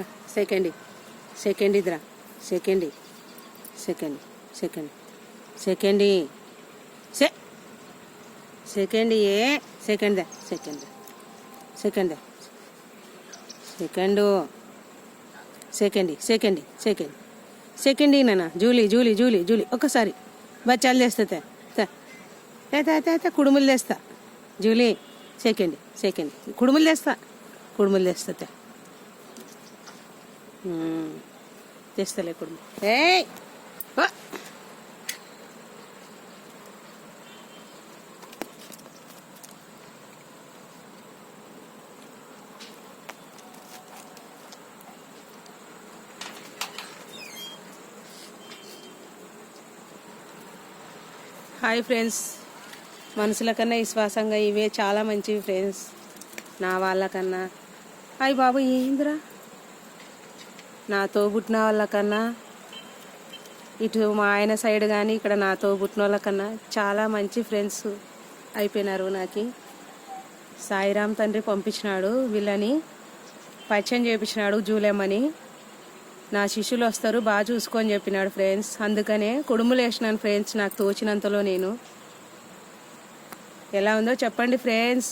రా second second ఇదిరా second second second second second ఏ second second second second second second second second నాన్న Julie Julie Julie Julie ఒక్కసారి బచ్చాలు తెస్తా కుడుములు తెస్తా జూలీ సెకండ్ సెకండ్ కుడుములు తెస్తా తెస్తలే కుడుము ఏయ్ హాయ్ ఫ్రెండ్స్, మనుషుల కన్నా విశ్వాసంగా ఇవే చాలా మంచివి ఫ్రెండ్స్. నా వాళ్ళకన్నా హాయ్ బాబు ఏందిరా, నాతో పుట్టిన వాళ్ళకన్నా ఇటు మా ఆయన సైడ్ కానీ ఇక్కడ నాతో పుట్టిన వాళ్ళకన్నా చాలా మంచి ఫ్రెండ్స్ అయిపోయినారు. నాకు సాయిరామ్ తండ్రి పంపించినాడు, వీళ్ళని పరిచయం చేయించినాడు జూలేమని. నా శిష్యులు వస్తారు, బాగా చూసుకొని చెప్పినాడు ఫ్రెండ్స్. అందుకనే కుడుములు వేసినాను ఫ్రెండ్స్, నాకు తోచినంతలో. నేను ఎలా ఉందో చెప్పండి ఫ్రెండ్స్.